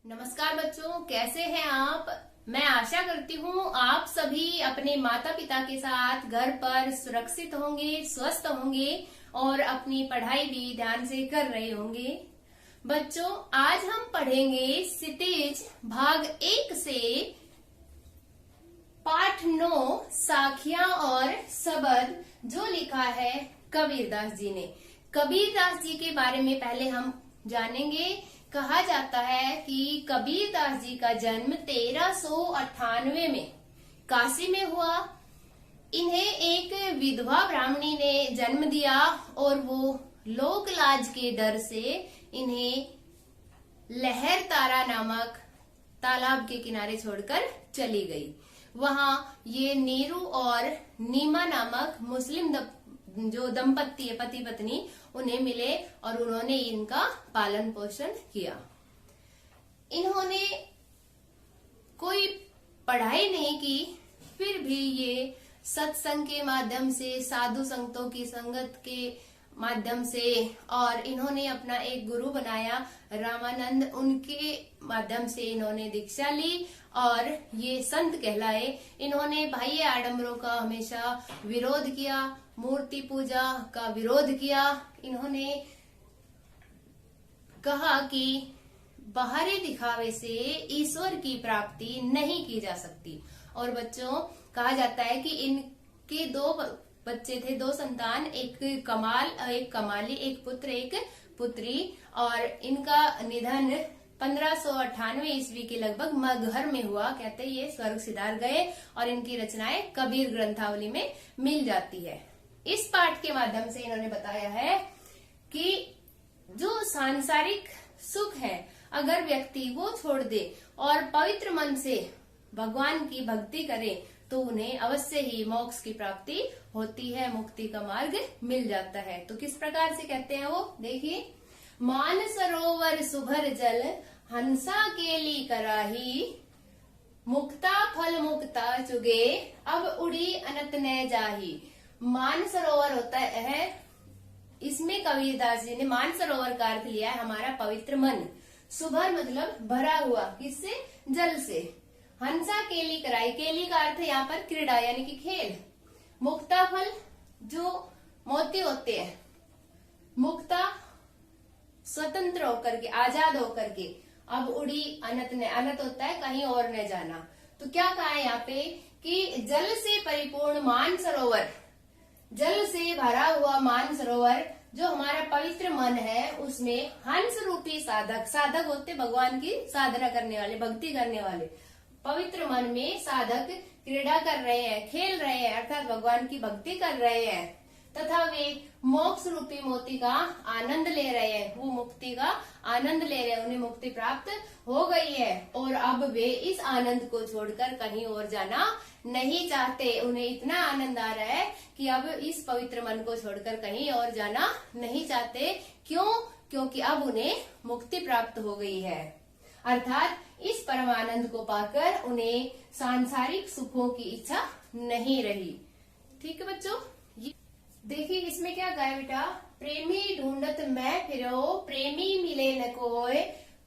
नमस्कार बच्चों, कैसे हैं आप। मैं आशा करती हूँ आप सभी अपने माता पिता के साथ घर पर सुरक्षित होंगे, स्वस्थ होंगे और अपनी पढ़ाई भी ध्यान से कर रहे होंगे। बच्चों, आज हम पढ़ेंगे क्षितिज भाग 1 से पाठ 9 साखियां और शब्द, जो लिखा है कबीरदास जी ने। कबीरदास जी के बारे में पहले हम जानेंगे। कहा जाता है कि कबीरदास जी का जन्म 1398 में काशी में हुआ। इन्हें एक विधवा ब्राह्मणी ने जन्म दिया और वो लोक लाज के डर से इन्हें लहर तारा नामक तालाब के किनारे छोड़कर चली गई। वहां ये नीरू और नीमा नामक मुस्लिम जो दंपत्ति है, पति पत्नी, उन्हें मिले और उन्होंने इनका पालन पोषण किया। इन्होंने कोई पढ़ाई नहीं की, फिर भी ये सत्संग के माध्यम से, साधु संतों की संगत के माध्यम से, और इन्होंने अपना एक गुरु बनाया रामानंद, उनके माध्यम से इन्होंने दीक्षा ली और ये संत कहलाए। इन्होंने बाह्य आडंबरों का हमेशा विरोध किया, मूर्ति पूजा का विरोध किया। इन्होंने कहा कि बाहरी दिखावे से ईश्वर की प्राप्ति नहीं की जा सकती। और बच्चों, कहा जाता है कि इनके 2 बच्चे थे, 2 संतान, एक कमाली, एक पुत्र, एक पुत्री, और इनका निधन 1598 ईस्वी के लगभग मगहर में हुआ। कहते हैं ये स्वर्ग सिधार गए और इनकी रचनाएं कबीर ग्रंथावली में मिल जाती है। इस पाठ के माध्यम से इन्होंने बताया है कि जो सांसारिक सुख है, अगर व्यक्ति वो छोड़ दे और पवित्र मन से भगवान की भक्ति करे तो उन्हें अवश्य ही मोक्ष की प्राप्ति होती है, मुक्ति का मार्ग मिल जाता है। तो किस प्रकार से कहते हैं वो देखिए। मान सरोवर सुभर जल, हंसा केली कराही, मुक्ता फल मुक्ता चुगे, अब उड़ी अनंत न जाही। मान सरोवर होता है, इसमें कबीरदास जी ने मान सरोवर का अर्थ लिया है हमारा पवित्र मन। सुभर मतलब भरा हुआ, किससे? जल से। हंसा केली कराई, केली का अर्थ यहाँ पर क्रीड़ा यानी कि खेल। मुक्ता फल, जो मोती होते हैं, मुक्ता स्वतंत्र होकर के, आजाद होकर के। अब उड़ी अनंत ने, अनंत होता है कहीं और न जाना। तो क्या कहा है यहाँ पे कि जल से परिपूर्ण मान सरोवर, जल से भरा हुआ मान सरोवर, जो हमारा पवित्र मन है, उसमें हंस रूपी साधक, साधक होते भगवान की साधना करने वाले, भक्ति करने वाले। पवित्र मन में साधक क्रीड़ा कर रहे हैं, खेल रहे हैं, अर्थात भगवान की भक्ति कर रहे हैं, तथा वे मोक्ष रूपी मोती का आनंद ले रहे हैं, वो मुक्ति का आनंद ले रहे हैं, उन्हें मुक्ति प्राप्त हो गई है और अब वे इस आनंद को छोड़कर कहीं और जाना नहीं चाहते। उन्हें इतना आनंद आ रहा है कि अब इस पवित्र मन को छोड़कर कहीं और जाना नहीं चाहते। क्यों? क्योंकि अब उन्हें मुक्ति प्राप्त हो गई है, अर्थात इस परमानंद को पाकर उन्हें सांसारिक सुखों की इच्छा नहीं रही। ठीक है बच्चों, देखिए इसमें क्या गाया बेटा। प्रेमी ढूंढत मैं फिरो, प्रेमी मिले न कोय,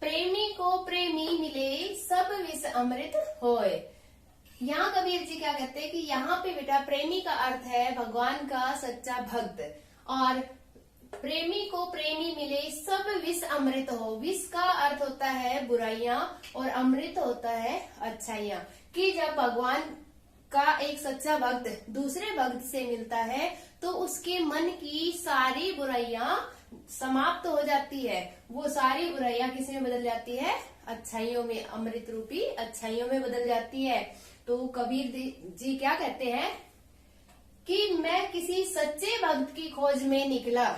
प्रेमी को प्रेमी मिले, सब विष अमृत होय। यहाँ कबीर जी क्या कहते हैं कि यहाँ पे बेटा प्रेमी का अर्थ है भगवान का सच्चा भक्त, और प्रेमी को प्रेमी मिले, सब विष अमृत हो। विष का अर्थ होता है बुराइयां और अमृत होता है अच्छाइयां। कि जब भगवान का एक सच्चा भक्त दूसरे भक्त से मिलता है तो उसके मन की सारी बुराइयां समाप्त हो जाती है। वो सारी बुराइयां किस में बदल जाती है? अच्छाइयों में, अमृत रूपी अच्छाइयों में बदल जाती है। तो कबीर जी क्या कहते हैं कि मैं किसी सच्चे भक्त की खोज में निकला,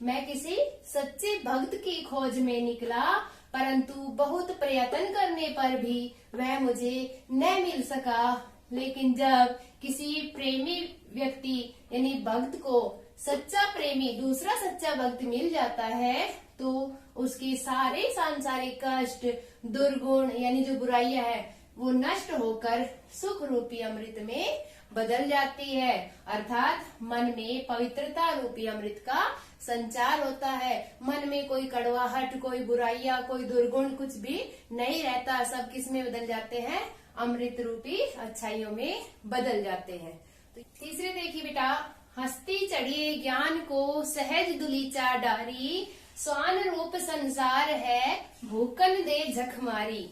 मैं किसी सच्चे भक्त की खोज में निकला, परंतु बहुत प्रयत्न करने पर भी वह मुझे न मिल सका। लेकिन जब किसी प्रेमी व्यक्ति यानी भक्त को सच्चा प्रेमी, दूसरा सच्चा भक्त मिल जाता है तो उसके सारे सांसारिक कष्ट, दुर्गुण यानी जो बुराइयां है, वो नष्ट होकर सुख रूपी अमृत में बदल जाती है, अर्थात मन में पवित्रता रूपी अमृत का संचार होता है। मन में कोई कड़वाहट, कोई बुराइयां, कोई दुर्गुण कुछ भी नहीं रहता। सब किस में बदल जाते हैं? अमृत रूपी अच्छाइयों में बदल जाते हैं। तो तीसरे देखिए बेटा, हस्ती चढ़िए ज्ञान को सहज दुलीचा डारी, स्वान रूप संसार है भूकन दे झक मारी।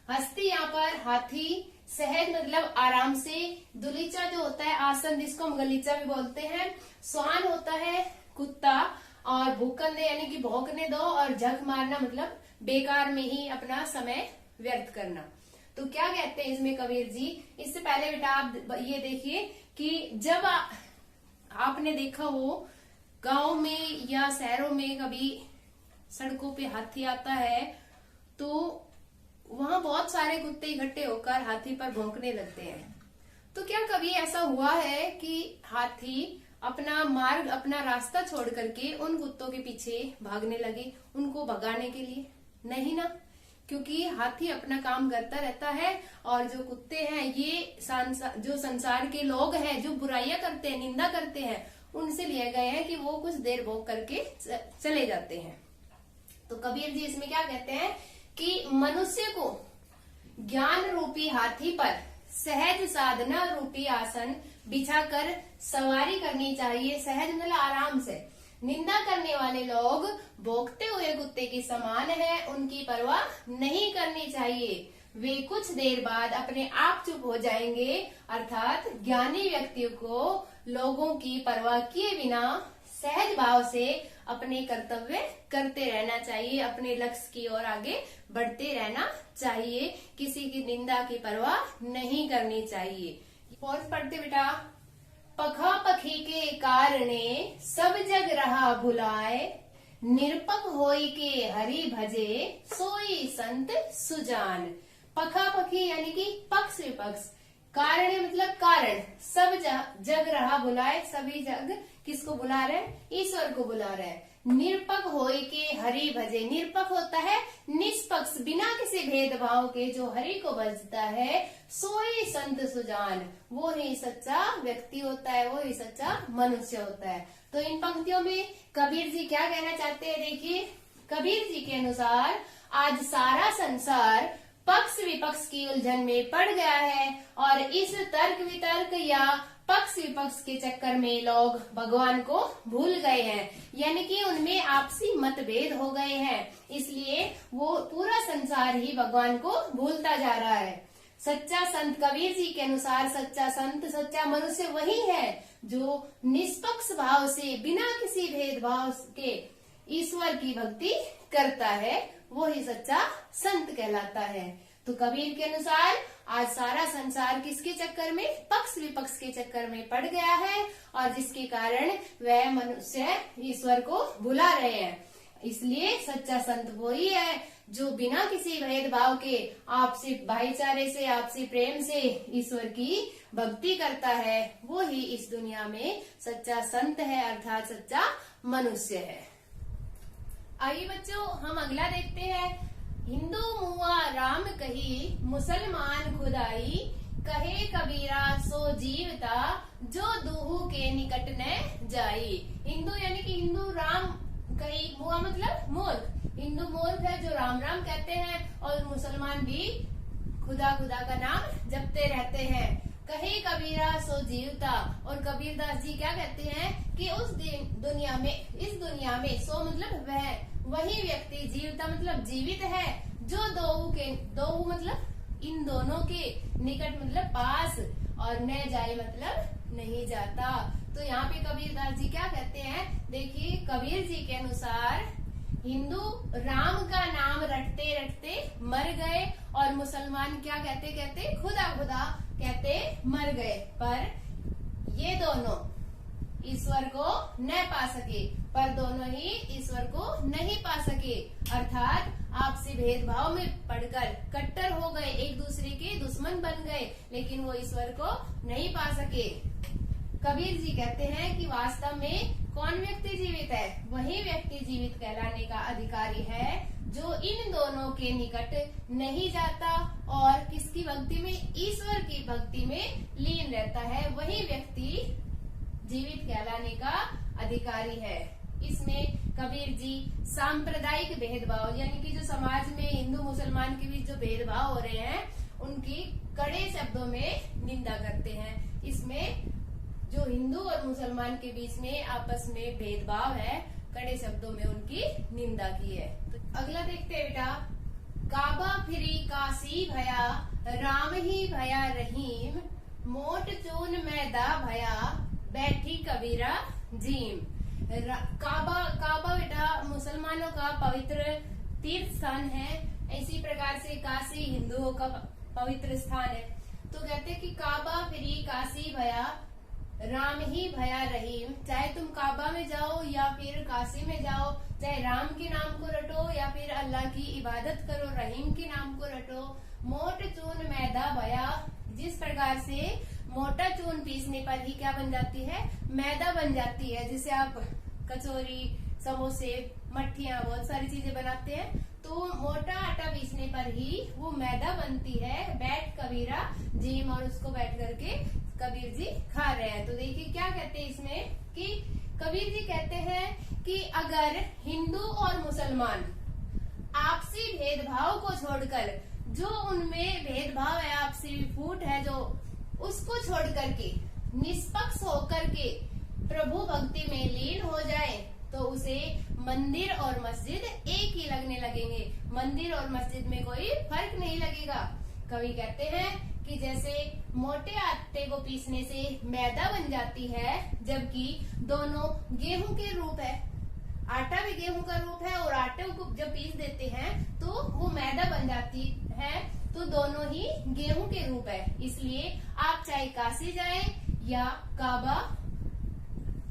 हस्ती यहाँ पर हाथी, सहज मतलब आराम से, दुलीचा जो होता है आसन जिसको हम गलीचा भी बोलते हैं, स्वान होता है कुत्ता, और भूकन दे यानी कि भौंकने दो, और झक मारना मतलब बेकार में ही अपना समय व्यर्थ करना। तो क्या कहते हैं इसमें कबीर जी? इससे पहले बेटा आप ये देखिए कि जब आपने देखा हो गांव में या शहरों में कभी सड़कों पे हाथी आता है तो वहां बहुत सारे कुत्ते इकट्ठे होकर हाथी पर भौंकने लगते हैं। तो क्या कभी ऐसा हुआ है कि हाथी अपना मार्ग, अपना रास्ता छोड़ करके उन कुत्तों के पीछे भागने लगे उनको भगाने के लिए? नहीं ना, क्योंकि हाथी अपना काम करता रहता है, और जो कुत्ते हैं ये जो संसार के लोग हैं, जो बुराइयां करते हैं, निंदा करते हैं, उनसे लिए गए हैं कि वो कुछ देर भोग करके चले जाते हैं। तो कबीर जी इसमें क्या कहते हैं कि मनुष्य को ज्ञान रूपी हाथी पर सहज साधना रूपी आसन बिछाकर सवारी करनी चाहिए। सहज मतलब आराम से। निंदा करने वाले लोग भोगते हुए कुत्ते के समान है, उनकी परवाह नहीं करनी चाहिए। वे कुछ देर बाद अपने आप चुप हो जाएंगे, अर्थात ज्ञानी व्यक्ति को लोगों की परवाह किए बिना सहज भाव से अपने कर्तव्य करते रहना चाहिए, अपने लक्ष्य की ओर आगे बढ़ते रहना चाहिए, किसी की निंदा की परवाह नहीं करनी चाहिए। और पढ़ते बेटा, पखा पखी के कारणे सब जग रहा भुलाए, निरपक होई के हरि भजे सोई संत सुजान। पखा पखी यानी कि पक्ष विपक्ष, कारण मतलब कारण, सब जग रहा बुलाए, सभी जग किसको बुला रहे हैं? ईश्वर को बुला रहे हैं। निरपक होई के हरि भजे, निरपक होता है निष्पक्ष, बिना किसी भेदभाव के जो हरि को भजता है, सोई संत सुजान, वो ही सच्चा व्यक्ति होता है, वो ही सच्चा मनुष्य होता है। तो इन पंक्तियों में कबीर जी क्या कहना चाहते हैं? देखिए, कबीर जी के अनुसार आज सारा संसार पक्ष विपक्ष की उलझन में पड़ गया है, और इस तर्क वितर्क या पक्ष विपक्ष के चक्कर में लोग भगवान को भूल गए हैं, यानी कि उनमें आपसी मतभेद हो गए हैं, इसलिए वो पूरा संसार ही भगवान को भूलता जा रहा है। सच्चा संत, कबीर जी के अनुसार सच्चा संत, सच्चा मनुष्य वही है जो निष्पक्ष भाव से बिना किसी भेदभाव के ईश्वर की भक्ति करता है, वो ही सच्चा संत कहलाता है। तो कबीर के अनुसार आज सारा संसार किसके चक्कर में? पक्ष विपक्ष के चक्कर में पड़ गया है, और जिसके कारण वह मनुष्य ईश्वर को भुला रहे हैं। इसलिए सच्चा संत वही है जो बिना किसी भेदभाव के आपसी भाईचारे से, आपसी प्रेम से ईश्वर की भक्ति करता है, वो ही इस दुनिया में सच्चा संत है, अर्थात सच्चा मनुष्य है। आइए बच्चों, हम अगला देखते हैं। हिंदू मुआ राम कही, मुसलमान खुदाई, कहे कबीरा सो जीवता, जो दूहू के निकट न जाई। हिंदू यानी कि हिंदू राम कही, मुआ मतलब मूर्ख, हिंदू मूर्ख है जो राम राम कहते हैं, और मुसलमान भी खुदा खुदा का नाम जपते रहते हैं। कहे कबीरा सो जीवता, और कबीरदास जी क्या कहते हैं कि उस दुनिया में, इस दुनिया में, सो मतलब वही व्यक्ति, जीवता मतलब जीवित है, जो दोहू मतलब इन दोनों के, निकट मतलब पास, और न जाए मतलब नहीं जाता। तो यहाँ पे कबीरदास जी क्या कहते हैं? देखिए, कबीर जी के अनुसार हिंदू राम का नाम रटते रटते मर गए, और मुसलमान क्या कहते कहते खुदा खुदा कहते मर गए, पर ये दोनों ईश्वर को न पा सके, पर दोनों ही ईश्वर को नहीं पा सके, अर्थात आपसी भेदभाव में पड़कर कट्टर हो गए, एक दूसरे के दुश्मन बन गए, लेकिन वो ईश्वर को नहीं पा सके। कबीर जी कहते हैं कि वास्तव में कौन व्यक्ति जीवित है? वही व्यक्ति जीवित कहलाने का अधिकारी है जो इन दोनों के निकट नहीं जाता, और किसकी भक्ति में, ईश्वर की भक्ति में लीन रहता है, वही व्यक्ति जीवित कहलाने का अधिकारी है। इसमें कबीर जी सांप्रदायिक भेदभाव यानी कि जो समाज में हिंदू मुसलमान के बीच जो भेदभाव हो रहे हैं उनकी कड़े शब्दों में निंदा करते हैं। इसमें जो हिंदू और मुसलमान के बीच में आपस में भेदभाव है, कड़े शब्दों में उनकी निंदा की है। तो अगला देखते हैं बेटा, काबा फिरी काशी भया, राम ही भया रहीम, मोट चून मैदा भया, बैठी कबीरा जीम। काबा बेटा मुसलमानों का पवित्र तीर्थ स्थान है, इसी प्रकार से काशी हिंदुओं का पवित्र स्थान है। तो कहते हैं कि काबा फिरी काशी भया, राम ही भया रहीम। चाहे तुम काबा में जाओ या फिर काशी में जाओ, चाहे राम के नाम को रटो या फिर अल्लाह की इबादत करो, रहीम के नाम को रटो। मोट चून मैदा भया, जिस प्रकार से मोटा चून पीसने पर ही क्या बन जाती है, मैदा बन जाती है, जिसे आप कचौरी, समोसे, मट्ठियां, बहुत सारी चीजें बनाते हैं। तो मोटा आटा पीसने पर ही वो मैदा बनती है। बैठ कबीरा जीम, और उसको बैठ करके कबीर जी खा रहे हैं। तो देखिए क्या कहते हैं इसमें कि कबीर जी कहते हैं कि अगर हिंदू और मुसलमान आपसी भेदभाव को छोड़कर, जो उनमें भेदभाव है, आपसी फूट है जो, उसको छोड़ करके निष्पक्ष होकर के प्रभु भक्ति में लीन हो जाए तो उसे मंदिर और मस्जिद एक ही लगने लगेंगे। मंदिर और मस्जिद में कोई फर्क नहीं लगेगा। कवि कहते हैं कि जैसे मोटे आटे को पीसने से मैदा बन जाती है, जबकि दोनों गेहूं के रूप है, आटा भी गेहूं का रूप है, और आटे को जब पीस देते हैं तो वो मैदा बन जाती है, तो दोनों ही गेहूं के रूप है। इसलिए आप चाहे काशी जाएं या काबा,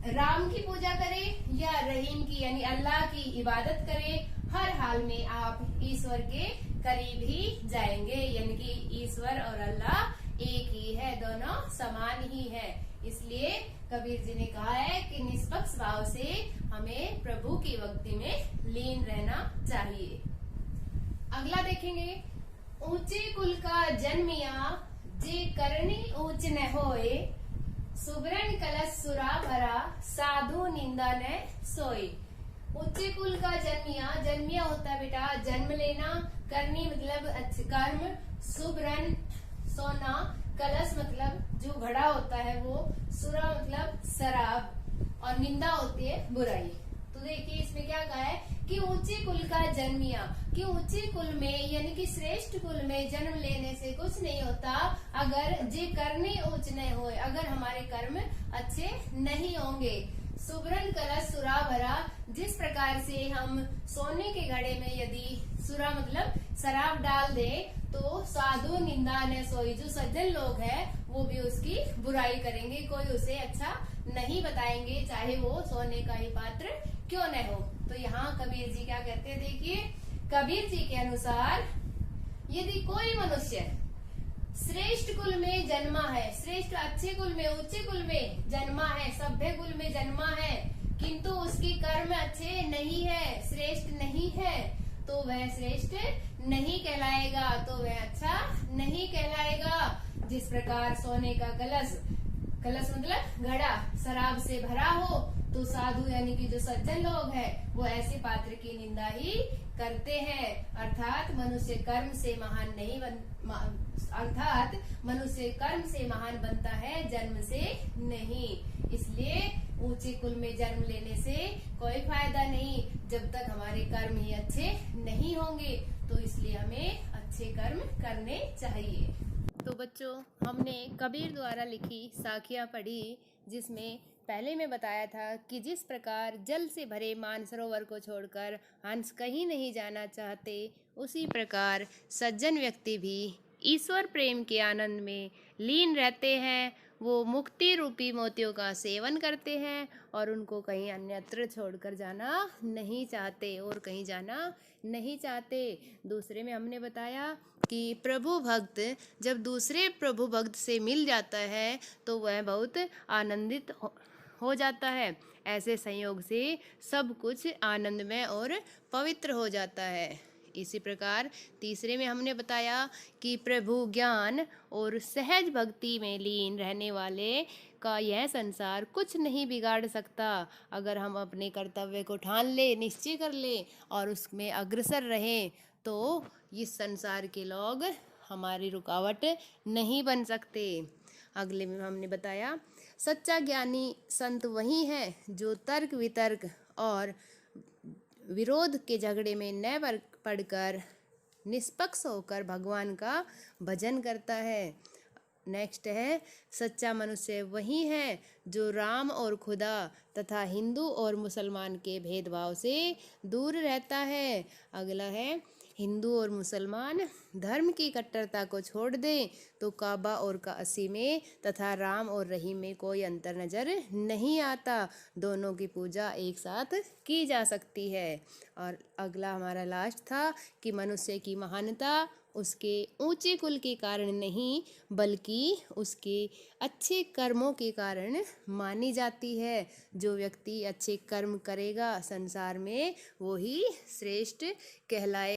राम की पूजा करें या रहीम की यानी अल्लाह की इबादत करें, हर हाल में आप ईश्वर के करीब ही जाएंगे। यानी कि ईश्वर और अल्लाह एक ही है, दोनों समान ही है। इसलिए कबीर जी ने कहा है कि निष्पक्ष भाव से हमें प्रभु की भक्ति में लीन रहना चाहिए। अगला देखेंगे, ऊंचे कुल का जन्मिया, जे करनी ऊंच न होए, सुबरन कलश सुरा भरा, साधु निंदा न सोई। ऊंचे कुल का जन्मिया, जन्मिया होता है बेटा जन्म लेना, करनी मतलब कर्म, सुबरन सोना, कलश मतलब जो घड़ा होता है वो, सुरा मतलब शराब, और निंदा होती है बुराई। तो देखिए इसमें क्या कहा है कि ऊंचे कुल का जन्मिया, कि ऊंचे कुल में यानी कि श्रेष्ठ कुल में जन्म लेने से कुछ नहीं होता अगर जे करने ऊंच नहीं हो, अगर हमारे कर्म अच्छे नहीं होंगे। सुबरन कलश सुरा भरा, जिस प्रकार से हम सोने के घड़े में यदि सुरा मतलब शराब डाल दे तो साधु निंदा न सोई, जो सज्जन लोग हैं वो भी उसकी बुराई करेंगे, कोई उसे अच्छा नहीं बताएंगे, चाहे वो सोने का ही पात्र क्यों न हो। तो यहाँ कबीर जी क्या कहते हैं, देखिए कबीर जी के अनुसार यदि कोई मनुष्य श्रेष्ठ कुल में जन्मा है, श्रेष्ठ अच्छे कुल में, उच्च कुल में जन्मा है, सभ्य कुल में जन्मा है, किंतु उसकी कर्म अच्छे नहीं है, श्रेष्ठ नहीं है, तो वह श्रेष्ठ नहीं कहलाएगा, तो वह अच्छा नहीं कहलाएगा। जिस प्रकार सोने का कलश, कलश मतलब घड़ा शराब से भरा हो, तो साधु यानी कि जो सज्जन लोग हैं वो ऐसे पात्र की निंदा ही करते हैं। अर्थात मनुष्य कर्म से महान नहीं अर्थात मनुष्य कर्म से महान बनता है, जन्म से नहीं। इसलिए ऊंचे कुल में जन्म लेने से कोई फायदा नहीं जब तक हमारे कर्म ही अच्छे नहीं होंगे। तो इसलिए हमें अच्छे कर्म करने चाहिए। तो बच्चों, हमने कबीर द्वारा लिखी साखियाँ पढ़ी, जिसमें पहले मैं बताया था कि जिस प्रकार जल से भरे मानसरोवर को छोड़कर हंस कहीं नहीं जाना चाहते, उसी प्रकार सज्जन व्यक्ति भी ईश्वर प्रेम के आनंद में लीन रहते हैं। वो मुक्ति रूपी मोतियों का सेवन करते हैं और उनको कहीं अन्यत्र छोड़कर जाना नहीं चाहते और कहीं जाना नहीं चाहते। दूसरे में हमने बताया कि प्रभु भक्त जब दूसरे प्रभु भक्त से मिल जाता है तो वह बहुत आनंदित हो जाता है। ऐसे संयोग से सब कुछ आनंदमय और पवित्र हो जाता है। इसी प्रकार तीसरे में हमने बताया कि प्रभु ज्ञान और सहज भक्ति में लीन रहने वाले का यह संसार कुछ नहीं बिगाड़ सकता। अगर हम अपने कर्तव्य को ठान ले, निश्चय कर ले और उसमें अग्रसर रहें तो इस संसार के लोग हमारी रुकावट नहीं बन सकते। अगले में हमने बताया सच्चा ज्ञानी संत वही है जो तर्क वितर्क और विरोध के झगड़े में न पड़कर निष्पक्ष होकर भगवान का भजन करता है। नेक्स्ट है सच्चा मनुष्य वही है जो राम और खुदा तथा हिंदू और मुसलमान के भेदभाव से दूर रहता है। अगला है हिंदू और मुसलमान धर्म की कट्टरता को छोड़ दें तो काबा और काशी में तथा राम और रहीम में कोई अंतर नज़र नहीं आता। दोनों की पूजा एक साथ की जा सकती है। और अगला हमारा लास्ट था कि मनुष्य की महानता उसके ऊंचे कुल के कारण नहीं बल्कि उसके अच्छे कर्मों के कारण मानी जाती है। जो व्यक्ति अच्छे कर्म करेगा संसार में वो ही श्रेष्ठ कहलाए।